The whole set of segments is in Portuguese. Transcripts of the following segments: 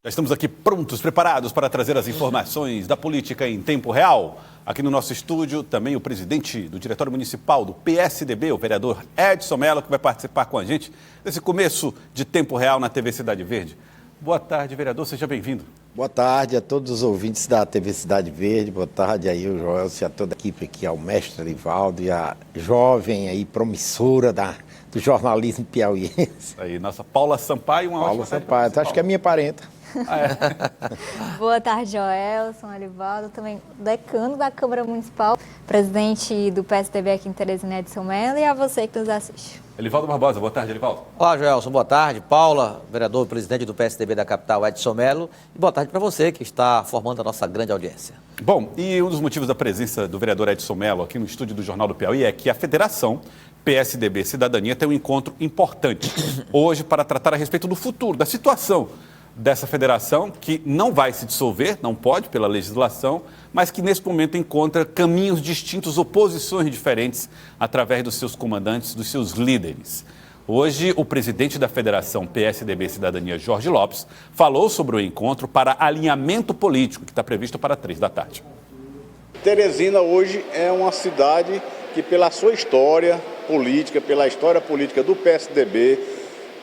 Já estamos aqui prontos, preparados para trazer as informações da política em tempo real. Aqui no nosso estúdio, também o presidente do Diretório Municipal do PSDB, o vereador Edson Mello, que vai participar com a gente desse começo de tempo real na TV Cidade Verde. Boa tarde, vereador, seja bem-vindo. Boa tarde a todos os ouvintes da TV Cidade Verde, boa tarde aí o Joelson e a toda a equipe aqui, ao mestre Arivaldo e a jovem aí promissora do jornalismo piauiense. Aí, nossa Paula Sampaio, uma Paula Sampaio, acho que é minha parenta. Boa tarde, Joelson, Arivaldo, também decano da Câmara Municipal, presidente do PSDB aqui em Teresina, Edson Mello, e a você que nos assiste. Elivaldo Barbosa, boa tarde, Elivaldo. Olá, Joelson, boa tarde. Paula, vereador, presidente do PSDB da capital, Edson Mello. E boa tarde para você, que está formando a nossa grande audiência. Bom, e um dos motivos da presença do vereador Edson Mello aqui no estúdio do Jornal do Piauí é que a Federação PSDB Cidadania tem um encontro importante hoje para tratar a respeito do futuro, da situação dessa federação, que não vai se dissolver, não pode pela legislação, mas que nesse momento encontra caminhos distintos, oposições diferentes através dos seus comandantes, dos seus líderes. Hoje, o presidente da Federação PSDB Cidadania, Jorge Lopes, falou sobre o encontro para alinhamento político, que está previsto para 15h. Teresina hoje é uma cidade que, pela sua história política, pela história política do PSDB,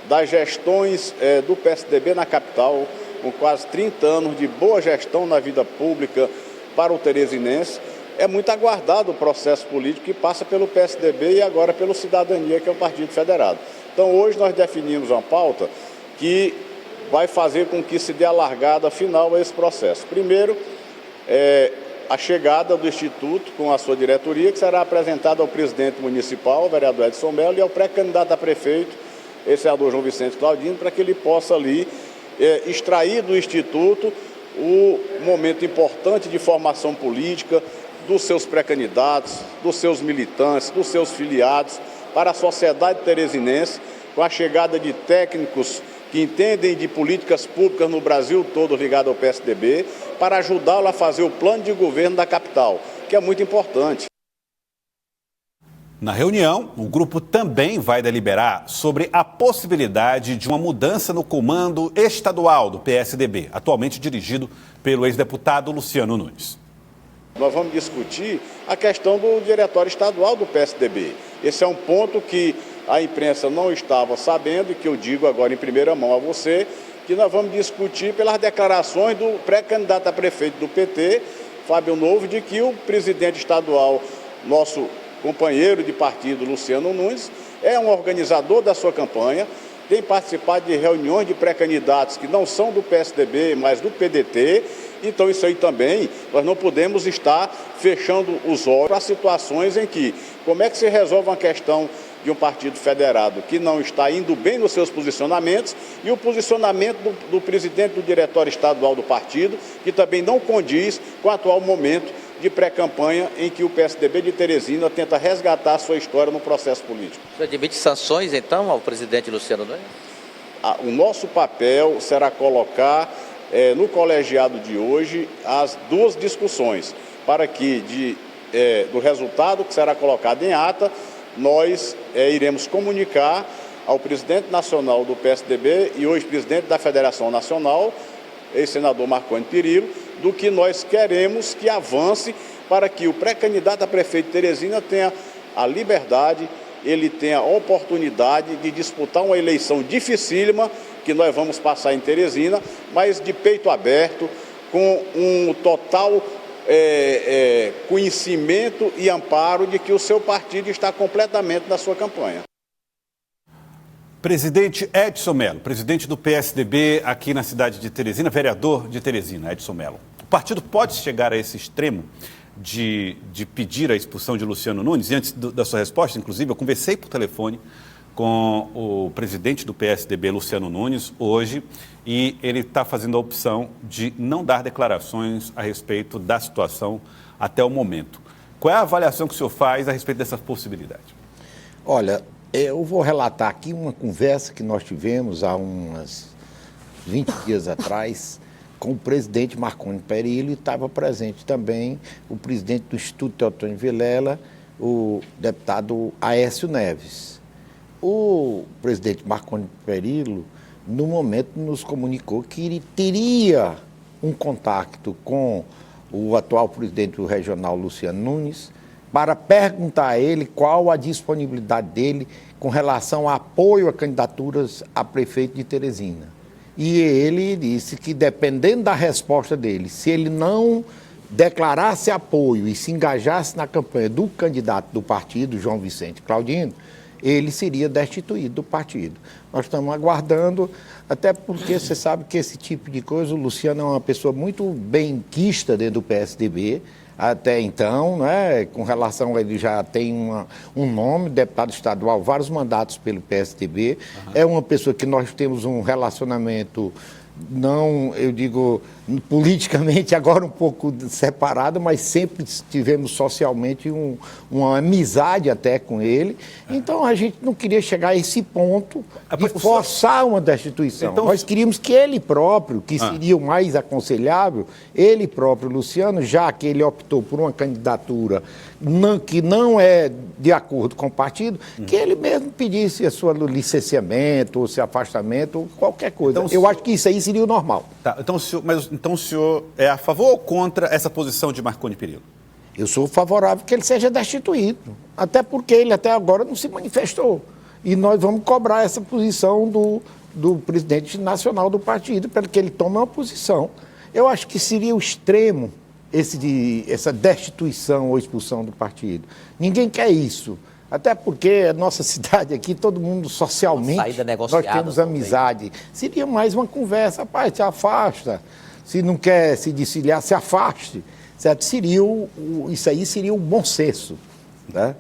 das gestões do PSDB na capital, com quase 30 anos de boa gestão na vida pública para o teresinense, é muito aguardado o processo político que passa pelo PSDB e agora pelo Cidadania, que é o Partido Federado. Então hoje nós definimos uma pauta que vai fazer com que se dê a largada final a esse processo. Primeiro, a chegada do Instituto com a sua diretoria, que será apresentada ao presidente municipal, o vereador Edson Mello, e ao pré-candidato a prefeito, o senador João Vicente Claudino, para que ele possa ali extrair do Instituto o momento importante de formação política dos seus pré-candidatos, dos seus militantes, dos seus filiados, para a sociedade teresinense, com a chegada de técnicos que entendem de políticas públicas no Brasil todo ligado ao PSDB, para ajudá-lo a fazer o plano de governo da capital, que é muito importante. Na reunião, o grupo também vai deliberar sobre a possibilidade de uma mudança no comando estadual do PSDB, atualmente dirigido pelo ex-deputado Luciano Nunes. Nós vamos discutir a questão do diretório estadual do PSDB. Esse é um ponto que a imprensa não estava sabendo e que eu digo agora em primeira mão a você, que nós vamos discutir pelas declarações do pré-candidato a prefeito do PT, Fábio Novo, de que o presidente estadual, nosso companheiro de partido, Luciano Nunes, é um organizador da sua campanha, tem participado de reuniões de pré-candidatos que não são do PSDB, mas do PDT. Então isso aí também, nós não podemos estar fechando os olhos para situações em que, como é que se resolve uma questão de um partido federado que não está indo bem nos seus posicionamentos e o posicionamento do presidente do diretório estadual do partido, que também não condiz com o atual momento de pré-campanha em que o PSDB de Teresina tenta resgatar a sua história no processo político. Você admite sanções, então, ao presidente Luciano Nunes? O nosso papel será colocar no colegiado de hoje as duas discussões, para que do resultado que será colocado em ata, nós iremos comunicar ao presidente nacional do PSDB e hoje presidente da Federação Nacional, ex-senador Marconi Perillo, do que nós queremos que avance para que o pré-candidato a prefeito de Teresina tenha a liberdade, ele tenha a oportunidade de disputar uma eleição dificílima que nós vamos passar em Teresina, mas de peito aberto, com um total conhecimento e amparo de que o seu partido está completamente na sua campanha. Presidente Edson Mello, presidente do PSDB aqui na cidade de Teresina, vereador de Teresina, Edson Mello. O partido pode chegar a esse extremo de pedir a expulsão de Luciano Nunes? E antes da sua resposta, inclusive, eu conversei por telefone com o presidente do PSDB, Luciano Nunes, hoje, e ele está fazendo a opção de não dar declarações a respeito da situação até o momento. Qual é a avaliação que o senhor faz a respeito dessa possibilidade? Olha, eu vou relatar aqui uma conversa que nós tivemos há uns 20 dias atrás com o presidente Marconi Perillo, e estava presente também o presidente do Instituto Teotônio Vilela, o deputado Aécio Neves. O presidente Marconi Perillo no momento, nos comunicou que ele teria um contato com o atual presidente regional, Luciano Nunes, para perguntar a ele qual a disponibilidade dele com relação a apoio a candidaturas a prefeito de Teresina. E ele disse que, dependendo da resposta dele, se ele não declarasse apoio e se engajasse na campanha do candidato do partido, João Vicente Claudino, ele seria destituído do partido. Nós estamos aguardando, até porque você sabe que esse tipo de coisa, o Luciano é uma pessoa muito benquista dentro do PSDB, até então, né, com relação a ele já tem um nome, deputado estadual, vários mandatos pelo PSDB, é uma pessoa que nós temos um relacionamento, não, eu digo, politicamente agora um pouco separado, mas sempre tivemos socialmente uma amizade até com ele. Então a gente não queria chegar a esse ponto de forçar uma destituição. Então, nós queríamos que ele próprio, que seria o mais aconselhável, ele próprio, Luciano, já que ele optou por uma candidatura que não é de acordo com o partido, que ele mesmo pedisse a sua licenciamento, ou seu afastamento, ou qualquer coisa. Então, eu acho que isso aí seria o normal. Tá, então o senhor é a favor ou contra essa posição de Marconi Perillo? Eu sou favorável que ele seja destituído, até porque ele até agora não se manifestou. E nós vamos cobrar essa posição do presidente nacional do partido, para que ele tome uma posição. Eu acho que seria o extremo essa destituição ou expulsão do partido. Ninguém quer isso. Até porque a nossa cidade aqui, todo mundo socialmente, nós temos amizade. Seria mais uma conversa, rapaz, se afasta. Se não quer se desfiliar, se afaste. Certo? Isso aí seria o bom senso. Né?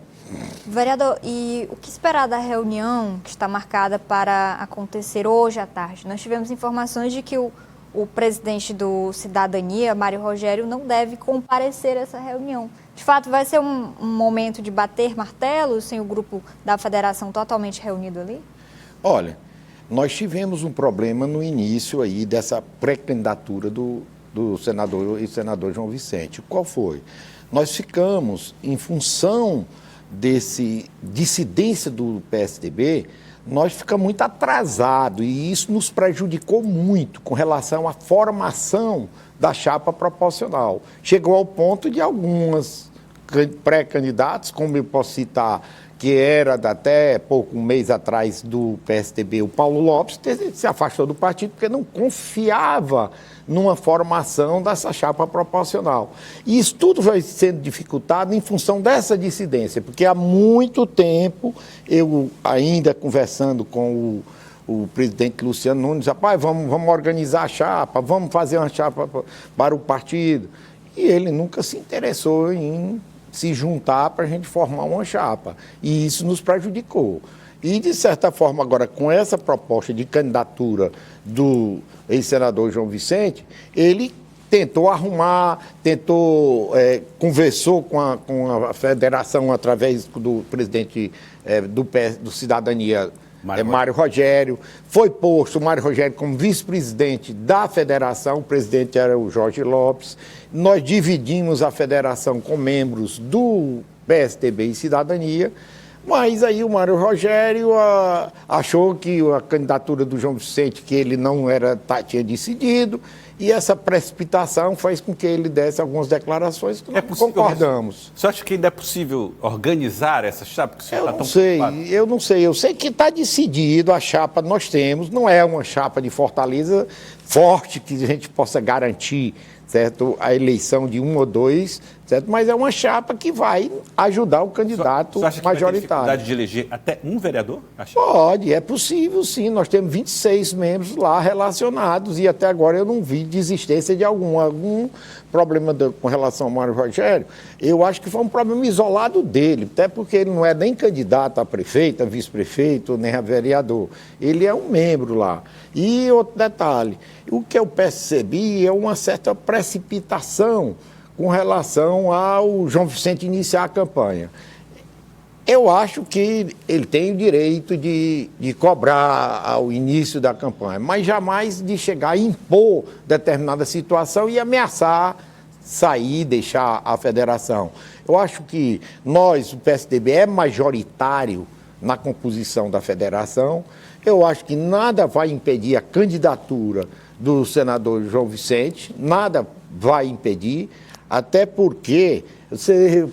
Vereador, e o que esperar da reunião que está marcada para acontecer hoje à tarde? Nós tivemos informações de que o presidente do Cidadania, Mário Rogério, não deve comparecer a essa reunião. De fato, vai ser um momento de bater martelo, sem o grupo da federação totalmente reunido ali? Olha, nós tivemos um problema no início aí dessa pré-candidatura do senador João Vicente. Qual foi? Nós ficamos, em função desse dissidência do PSDB, nós ficamos muito atrasados e isso nos prejudicou muito com relação à formação da chapa proporcional. Chegou ao ponto de algumas pré-candidatos, como eu posso citar, que era até um mês atrás do PSDB, o Paulo Lopes, se afastou do partido porque não confiava numa formação dessa chapa proporcional. E isso tudo vai sendo dificultado em função dessa dissidência, porque há muito tempo, eu ainda conversando com o presidente Luciano Nunes, rapaz, vamos organizar a chapa, vamos fazer uma chapa para o partido. E ele nunca se interessou em se juntar para a gente formar uma chapa. E isso nos prejudicou. E, de certa forma, agora, com essa proposta de candidatura do ex-senador João Vicente, ele tentou arrumar, conversou com a federação através do presidente do Cidadania, Mário Rogério. Foi posto o Mário Rogério como vice-presidente da federação, o presidente era o Jorge Lopes. Nós dividimos a federação com membros do PSDB e Cidadania, mas aí o Mário Rogério achou que a candidatura do João Vicente, que ele não tinha decidido, e essa precipitação fez com que ele desse algumas declarações que nós concordamos. Você acha que ainda é possível organizar essa chapa? Eu não sei. Eu sei que está decidido, a chapa nós temos, não é uma chapa de Fortaleza forte que a gente possa garantir, certo, a eleição de um ou dois, certo? Mas é uma chapa que vai ajudar o candidato majoritário. Você acha que vai ter dificuldade de eleger até um vereador? Pode, é possível sim. Nós temos 26 membros lá relacionados e até agora eu não vi desistência de algum problema com relação ao Mário Rogério. Eu acho que foi um problema isolado dele, até porque ele não é nem candidato a prefeito, a vice-prefeito, nem a vereador. Ele é um membro lá. E outro detalhe, o que eu percebi é uma certa precipitação com relação ao João Vicente iniciar a campanha. Eu acho que ele tem o direito de cobrar ao início da campanha, mas jamais de chegar a impor determinada situação e ameaçar sair, deixar a federação. Eu acho que nós, o PSDB, é majoritário na composição da federação Eu acho que nada vai impedir a candidatura do senador João Vicente, nada vai impedir, até porque,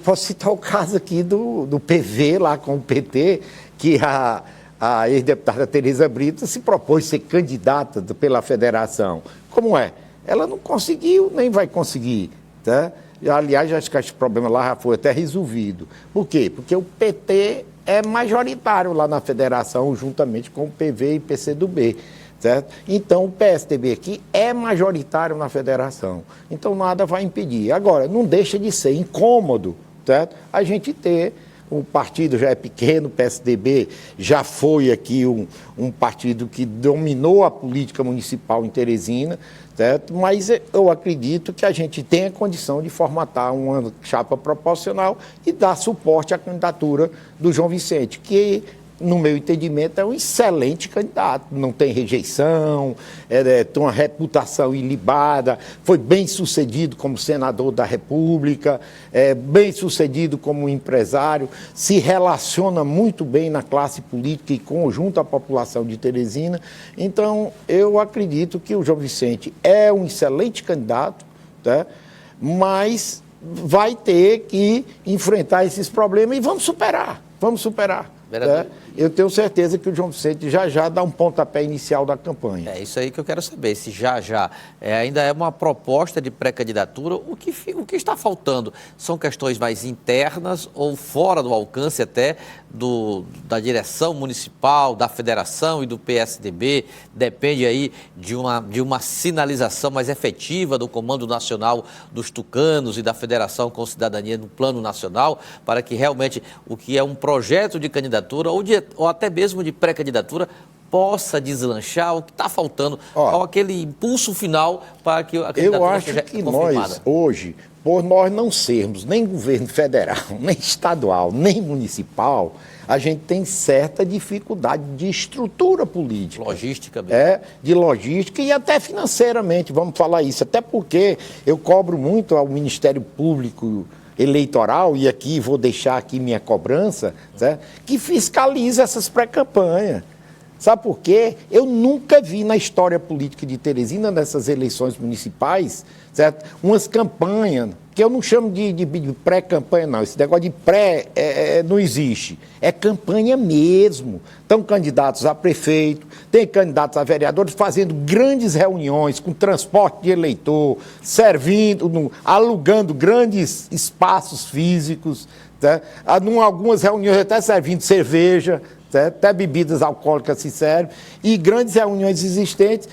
posso citar o caso aqui do PV lá com o PT, que a ex-deputada Tereza Brito se propôs ser candidata pela federação. Como é? Ela não conseguiu, nem vai conseguir, tá? Aliás, acho que esse problema lá já foi até resolvido. Por quê? Porque o PT é majoritário lá na federação, juntamente com o PV e PCdoB. Certo? Então, o PSDB aqui é majoritário na federação. Então, nada vai impedir. Agora, não deixa de ser incômodo, certo? A gente ter, o partido já é pequeno, o PSDB já foi aqui um partido que dominou a política municipal em Teresina, certo? Mas eu acredito que a gente tem a condição de formatar uma chapa proporcional e dar suporte à candidatura do João Vicente, que, no meu entendimento, é um excelente candidato, não tem rejeição, tem uma reputação ilibada, foi bem sucedido como senador da República, bem sucedido como empresário, se relaciona muito bem na classe política e conjunto à população de Teresina. Então, eu acredito que o João Vicente é um excelente candidato, tá? Mas vai ter que enfrentar esses problemas e vamos superar. Né? Eu tenho certeza que o João Vicente já dá um pontapé inicial da campanha. É isso aí que eu quero saber, se ainda é uma proposta de pré-candidatura, o que está faltando? São questões mais internas ou fora do alcance até da direção municipal, da federação e do PSDB? Depende aí de uma sinalização mais efetiva do Comando Nacional dos Tucanos e da Federação com Cidadania no plano nacional, para que realmente o que é um projeto de candidatura ou até mesmo de pré-candidatura possa deslanchar o que está faltando, qual aquele impulso final para que a candidatura seja confirmada. Eu acho que nós, hoje, por nós não sermos nem governo federal, nem estadual, nem municipal, a gente tem certa dificuldade de estrutura política. Logística mesmo. De logística e até financeiramente, vamos falar isso. Até porque eu cobro muito ao Ministério Público Eleitoral, e aqui vou deixar aqui minha cobrança, certo? Que fiscaliza essas pré-campanhas. Sabe por quê? Eu nunca vi na história política de Teresina, nessas eleições municipais, certo? Umas campanhas, que eu não chamo de pré-campanha, não. Esse negócio de pré não existe. É campanha mesmo. Estão candidatos a prefeito, tem candidatos a vereadores fazendo grandes reuniões com transporte de eleitor, alugando grandes espaços físicos, tá? Em algumas reuniões até servindo cerveja, até bebidas alcoólicas se servem, e grandes reuniões existentes.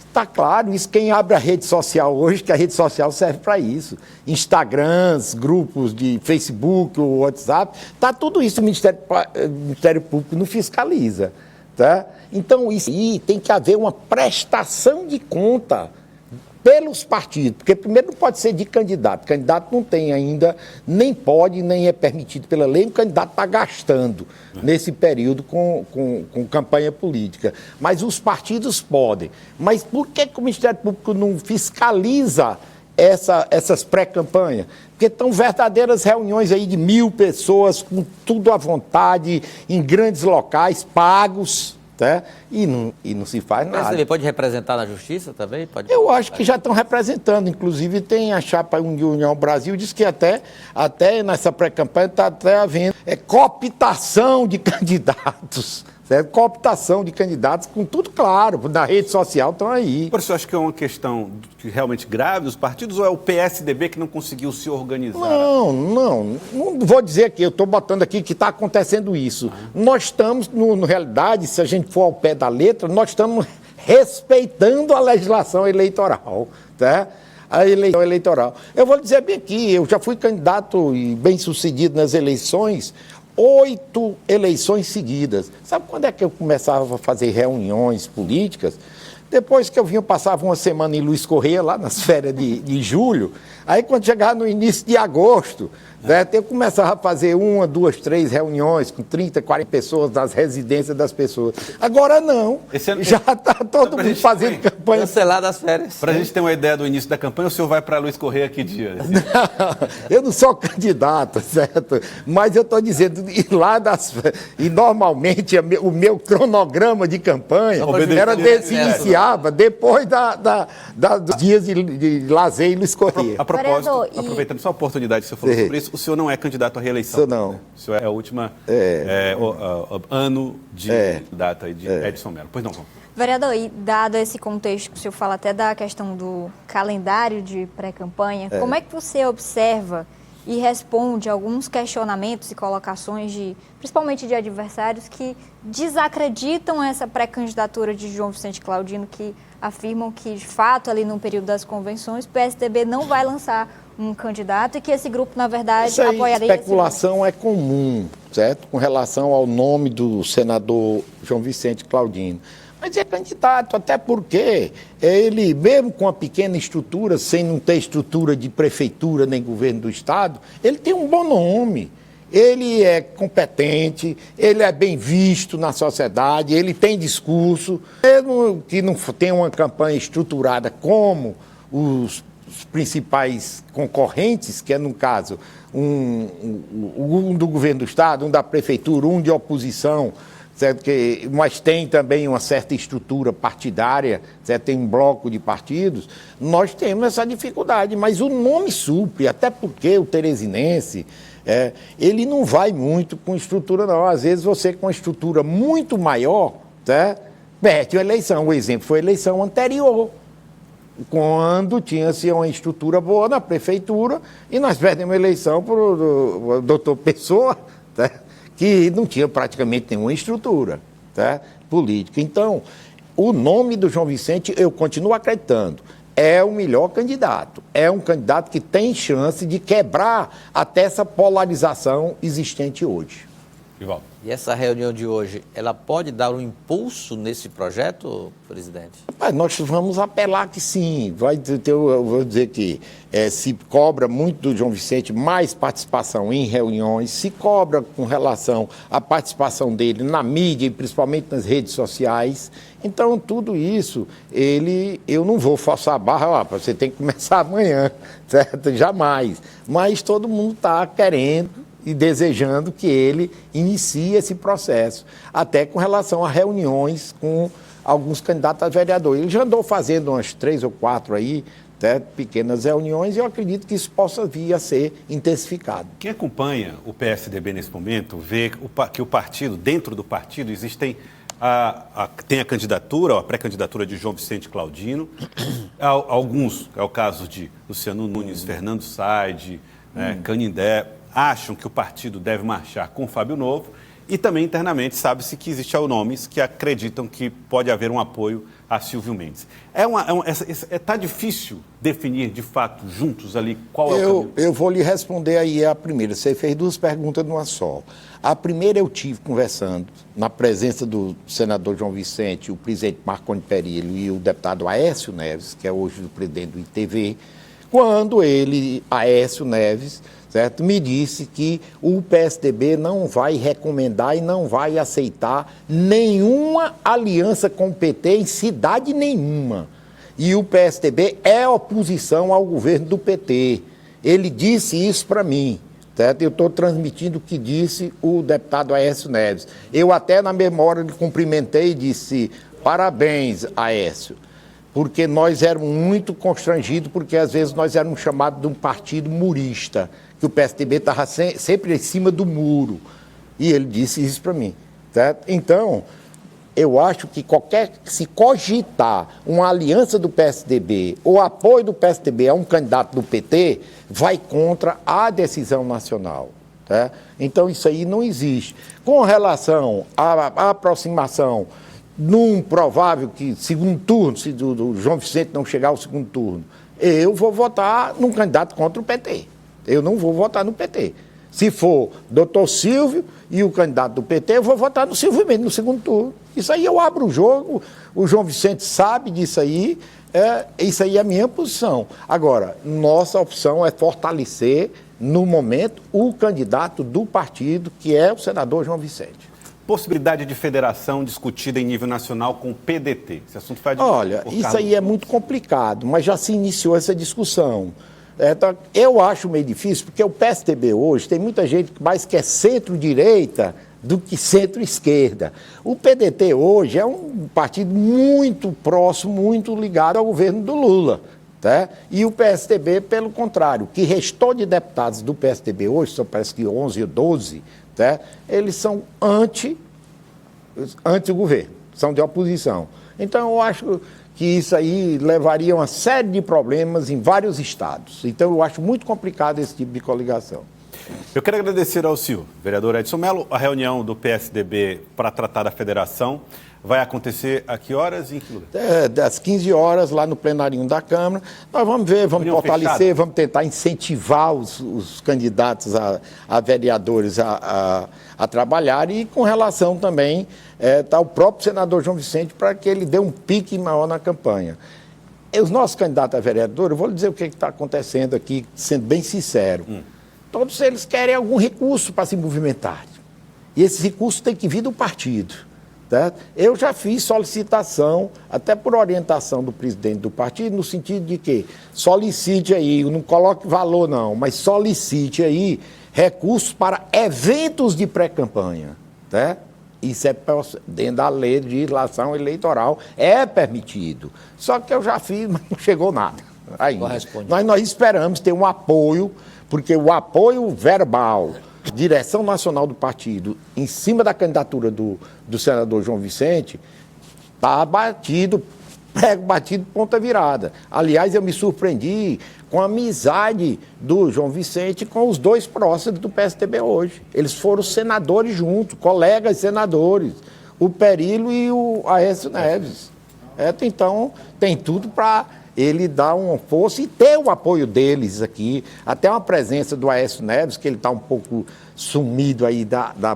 Está claro, isso quem abre a rede social hoje, que a rede social serve para isso. Instagrams, grupos de Facebook, WhatsApp, está tudo isso, o Ministério Público não fiscaliza. Tá? Então, isso aí tem que haver uma prestação de conta pelos partidos, porque primeiro não pode ser de candidato. Candidato não tem ainda, nem pode, nem é permitido pela lei, o candidato está gastando nesse período com campanha política. Mas os partidos podem. Mas por que o Ministério Público não fiscaliza essas pré-campanhas? Porque estão verdadeiras reuniões aí de 1.000 pessoas, com tudo à vontade, em grandes locais, pagos. Tá? E não se faz nada. O PSDB pode representar na justiça também? Eu acho que já estão representando. Inclusive tem a chapa União Brasil, diz que até nessa pré-campanha está até havendo cooptação de candidatos. Certo? Cooptação de candidatos, com tudo claro, na rede social estão aí. Por isso, eu acho que é uma questão realmente grave dos partidos, ou é o PSDB que não conseguiu se organizar? Não vou dizer que eu estou botando aqui que está acontecendo isso. Nós estamos, na realidade, se a gente for ao pé da letra, nós estamos respeitando a legislação eleitoral, tá? A eleição eleitoral. Eu vou dizer bem aqui, eu já fui candidato e bem-sucedido nas eleições, 8 eleições seguidas. Sabe quando é que eu começava a fazer reuniões políticas? Depois que eu vinha, eu passava uma semana em Luiz Correia, lá nas férias de julho. Aí, quando chegava no início de agosto, eu começava a fazer 1, 2, 3 reuniões com 30, 40 pessoas nas residências das pessoas. Agora não. Já está todo mundo fazendo campanha. Cancelada as férias. Para a gente ter uma ideia do início da campanha, o senhor vai para Luiz Correia que dia? Não, eu não sou candidato, certo? Mas eu estou dizendo, e normalmente o meu cronograma de campanha iniciava depois dos dias de lazer em Luiz Correia. A propósito, aproveitando só a oportunidade que você falou sobre isso, o senhor não é candidato à reeleição. Isso não. O senhor é a última ano de data aí de Edson Mello. Pois não, João. Vereador, e dado esse contexto que o senhor fala até da questão do calendário de pré-campanha, como é que você observa e responde alguns questionamentos e colocações, principalmente de adversários, que desacreditam essa pré-candidatura de João Vicente Claudino, que afirmam que, de fato, ali no período das convenções, o PSDB não vai lançar um candidato e que esse grupo, na verdade, apoiaria... Especulação é comum, certo? Com relação ao nome do senador João Vicente Claudino. Mas é candidato, até porque ele, mesmo com a pequena estrutura, sem não ter estrutura de prefeitura nem governo do Estado, ele tem um bom nome. Ele é competente, ele é bem visto na sociedade, ele tem discurso. Mesmo que não tenha uma campanha estruturada como os principais concorrentes, que é, no caso, um do governo do Estado, um da prefeitura, um de oposição, certo? Mas tem também uma certa estrutura partidária, certo? Tem um bloco de partidos, nós temos essa dificuldade, mas o nome supre, até porque o teresinense, ele não vai muito com estrutura, não. Às vezes você com uma estrutura muito maior, certo? Perde a eleição. O exemplo foi a eleição anterior, quando tinha-se uma estrutura boa na prefeitura e nós perdemos a eleição para o doutor Pessoa, certo? Que não tinha praticamente nenhuma estrutura, tá, política. Então, o nome do João Vicente, eu continuo acreditando, é o melhor candidato. É um candidato que tem chance de quebrar até essa polarização existente hoje. Ivaldo. E essa reunião de hoje, ela pode dar um impulso nesse projeto, presidente? Mas nós vamos apelar que sim. Eu vou dizer que se cobra muito do João Vicente mais participação em reuniões, se cobra com relação à participação dele na mídia e principalmente nas redes sociais. Então, tudo isso, eu não vou forçar a barra, você tem que começar amanhã, certo? Jamais. Mas todo mundo está querendo e desejando que ele inicie esse processo, até com relação a reuniões com alguns candidatos a vereador. Ele já andou fazendo umas 3 ou 4 aí, pequenas reuniões, e eu acredito que isso possa vir a ser intensificado. Quem acompanha o PSDB nesse momento vê que o partido, dentro do partido, existem tem a candidatura, a pré-candidatura de João Vicente Claudino, alguns, é o caso de Luciano Nunes, Fernando Said, Canindé, acham que o partido deve marchar com Fábio Novo, e também internamente sabe-se que existem nomes que acreditam que pode haver um apoio a Silvio Mendes. Está difícil definir de fato juntos ali qual é o caminho? Eu vou lhe responder aí a primeira. Você fez 2 perguntas numa só. A primeira eu tive conversando na presença do senador João Vicente, o presidente Marconi Perillo e o deputado Aécio Neves, que é hoje o presidente do ITV, quando Aécio Neves, certo, me disse que o PSDB não vai recomendar e não vai aceitar nenhuma aliança com o PT em cidade nenhuma. E o PSDB é oposição ao governo do PT. Ele disse isso para mim, certo? Eu estou transmitindo o que disse o deputado Aécio Neves. Eu até na memória lhe cumprimentei e disse: parabéns, Aécio. Porque nós éramos muito constrangidos, porque às vezes nós éramos chamados de um partido murista, que o PSDB estava sempre em cima do muro. E ele disse isso para mim. Certo? Então, eu acho que se cogitar uma aliança do PSDB ou apoio do PSDB a um candidato do PT, vai contra a decisão nacional. Tá? Então, isso aí não existe. Com relação à aproximação num provável segundo turno, se do João Vicente não chegar ao segundo turno, eu vou votar num candidato contra o PT. Eu não vou votar no PT. Se for doutor Silvio e o candidato do PT, eu vou votar no Silvio mesmo no segundo turno. Isso aí eu abro o jogo, o João Vicente sabe disso aí, isso aí é a minha posição. Agora, nossa opção é fortalecer, no momento, o candidato do partido, que é o senador João Vicente. Possibilidade de federação discutida em nível nacional com o PDT. Esse assunto foi Olha, isso aí é muito complicado, mas já se iniciou essa discussão. Eu acho meio difícil, porque o PSDB hoje tem muita gente que mais quer centro-direita do que centro-esquerda. O PDT hoje é um partido muito próximo, muito ligado ao governo do Lula. Tá? E o PSDB, pelo contrário, o que restou de deputados do PSDB hoje, são parece que 11 ou 12, tá? Eles são anti o governo, são de oposição. Então, eu acho que isso aí levaria a uma série de problemas em vários estados. Então, eu acho muito complicado esse tipo de coligação. Eu quero agradecer ao senhor, vereador Edson Mello. A reunião do PSDB para tratar da federação vai acontecer a que horas e em que lugar? Das 15 horas, lá no plenarinho da Câmara. Nós vamos ver, vamos fortalecer, vamos tentar incentivar os candidatos a vereadores a trabalhar e com relação também está o próprio senador João Vicente para que ele dê um pique maior na campanha. Os nossos candidatos a vereador, eu vou lhe dizer o que está acontecendo aqui, sendo bem sincero. Todos eles querem algum recurso para se movimentar. E esse recurso tem que vir do partido. Tá? Eu já fiz solicitação, até por orientação do presidente do partido, no sentido de que solicite aí, não coloque valor não, mas solicite aí recursos para eventos de pré-campanha. Tá? Isso é dentro da lei de legislação eleitoral, é permitido. Só que eu já fiz, mas não chegou nada ainda. Nós esperamos ter um apoio, porque o apoio verbal, direção nacional do partido, em cima da candidatura do senador João Vicente, está batido, prego batido, ponta virada. Aliás, eu me surpreendi com a amizade do João Vicente com os dois próximos do PSDB hoje. Eles foram senadores juntos, colegas senadores, o Perillo e o Aécio Neves. Então, tem tudo para ele dar uma força e ter o apoio deles aqui, até uma presença do Aécio Neves, que ele está um pouco sumido aí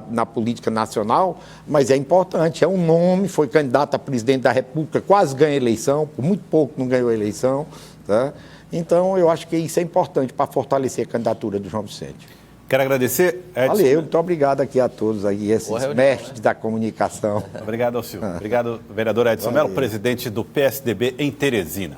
na política nacional, mas é importante, é um nome, foi candidato a presidente da República, quase ganha a eleição, por muito pouco não ganhou a eleição, tá? Então, eu acho que isso é importante para fortalecer a candidatura do João Vicente. Quero agradecer, Edson. Valeu, muito obrigado aqui a todos, aí, esses mestres da comunicação. Obrigado ao senhor. Obrigado, vereador Edson Mello, presidente do PSDB em Teresina.